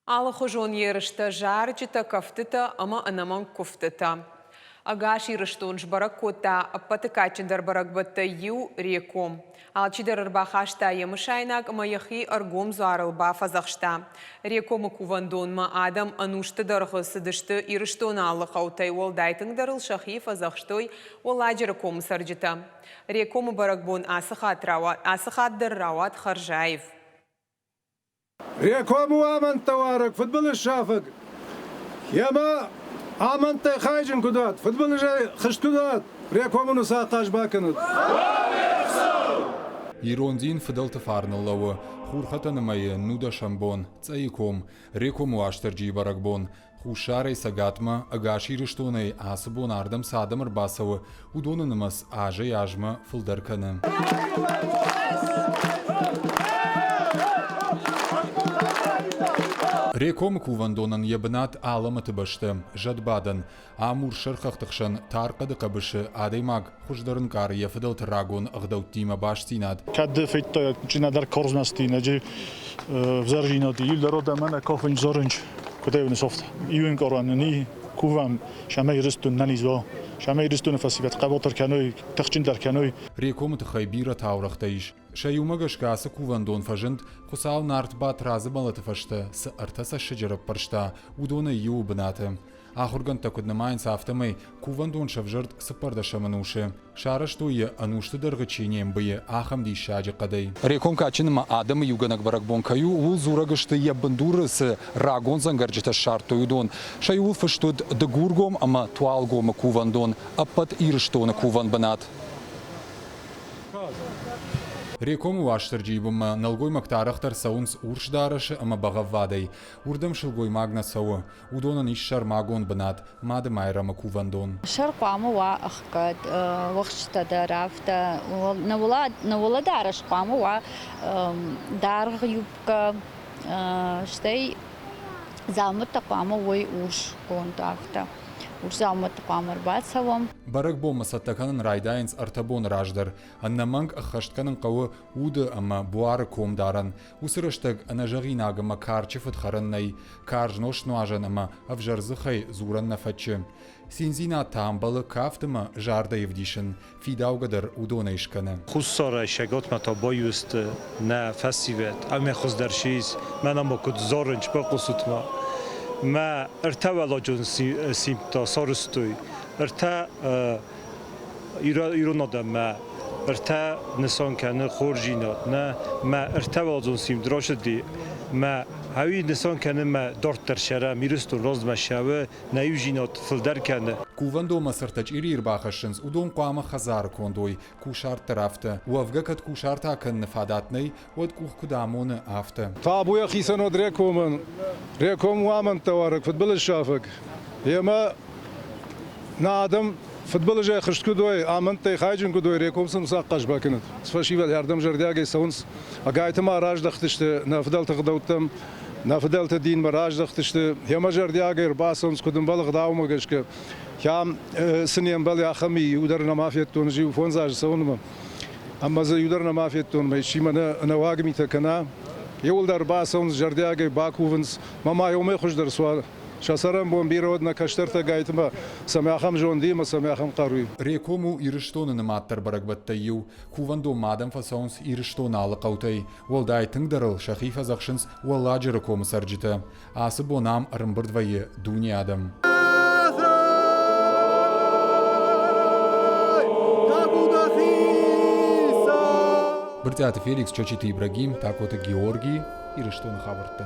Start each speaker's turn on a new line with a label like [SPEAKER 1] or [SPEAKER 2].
[SPEAKER 1] Ала хожон ерышта жарчыта кафтыта ама анаман куфтыта. Агаши рыштунж барак кота аппатыкачындар барак батта ю реком. Алчидар арбахашта ямышайнак маяхи аргом зарылба фазахшта. Рекома кувандонма адам анушты дарғысыдышты ирыштон алы қаутай ол дайтың дарыл шахи фазахштой ол ажыры ком саржыта. Рекома баракбон асықаддар рауат Харжаев.
[SPEAKER 2] Рекому амант товарок, футбол шафак. Яма амант хайжин кудат, футбол же хыштудат. Рекому нуса тажбаканут.
[SPEAKER 3] Ирондин фидалты фарныллауы, хурхатаны майы нуда шамбон, цаиком, рекому аштырджи баракбон, хушарай сагатма, агаши рыштонай асыбон ардам садамыр басауы, удонынымыз ажы яжма фылдарканы. Реком кувандонан ебнат аламаты башты, жадбадан, амур шырхақтықшын тарқады қабышы адаймаг хуждарын кар ефіділ тырагон ағдаутима баштинад.
[SPEAKER 4] Кәдді фейтті чинадар корзнастина, же взаржинады, юлдарода мәна кофын зорынч, көтевіні софт. Июн кораныни кувам шамай рыстун нанизо, шамай рыстун фасивет қабатыр кәной, тақчиндар кәной.
[SPEAKER 3] Реком тахайбира таурақтайш. Шаюмагаш касы кувандон фажынт, хусау нарт бат разы балаты фашты, с артаса шыжырып паршта, удона ю бынаты. Ахурган такудны майн сафтамай, кувандон шавжырт сыпарда шамануши. Шара штуе анушты дыргычением бые, ахам ди шаджи қадай.
[SPEAKER 5] Реком качынма адамы юганак баракбон каю, ул зурагышты еббандуры с рагон зангарджита шарту юдон. Шаюл фаштуд дагургом, ама туалгома кувандон, аппат ирыштона куван банат.
[SPEAKER 3] Реком уаштырджи бұма налгой мактарахтар саунс уршдарашы ама бағаввадай. Урдам шылгой магна сауы, удонан ишшар магон банат, мады майрама кувандон.
[SPEAKER 6] Шарқамы ва аққад, вақшта да рафта, навола дараш қамы ва дарғы юбка, штай замыта қамы вой урш контакта. Урзамат памар бацавам.
[SPEAKER 3] Барак бома саттаканын райдайнс артабон раждар. Аннаманг ахаштканын қауы уды ама буары комдаран. Усырыштаг анажағинага ма карчифыт хараннай. Карж нош нуажан ама авжарзыхай зуран нафачы. Синзина тамбалы кафтыма жарда евдишын. Фидаугадар удона ишканы.
[SPEAKER 7] Хуссара шагот мата боюст на фасивет. Ами хуздаршиз. Манама куд зорынч бақусутма. ما ارتوى لجون سيمتا سارستوي ارتا ایران آدم ما ارتا نسان کنه خورجینات نه ما ارتوى لجون سيم دراشدی ما هاوی نسان کنه ما دارت در شهر میرستون راز مشهوه نیوجینات فلدر کنه
[SPEAKER 3] Кувандо масыртач ирир бахашынс, удон қуама хазар кондой, кушарт тарафта. Уавгакат кушарт акын нафадатнай, от кух кудамоны афта.
[SPEAKER 2] Табуя хисанод рекомын, реком амант товарок, футбол шафак. Яма на адам футбол же хышткудой, амант хайджин кудой, рекомсын саққаш бакынат. Сфашивал ярдам жардяге саунс, агайтыма раждахтышты, нафдал тағдаутам, нафдал тадин мараждахтышты, яма жардяге басаунс кудым балық даума гашка. Кам сынем бал яхами юдарна мафиятон жив фонзаж саунма. Amma za yudarna mafiyetton mai shimana nawagmi takana. Yolдар басаунс жардяге бакувынс, мама йоме хуждар суал. Шасарам бом биродна каштарта гайтма, самяхам жондима, самяхам қаруй.
[SPEAKER 3] Рекому ирыштонын маттар баракбаттайю, кувандо мадам фасаунс ирыштон алы қаутай. Волдай тыңдарыл шахифа зақшынс уалладжы рекому сарджита. Асы бонам арымбырдвайы дуни адам. Бртяты Феликс, Чочиты Ибрагим, такоты Георгий, ирыштон хабарты.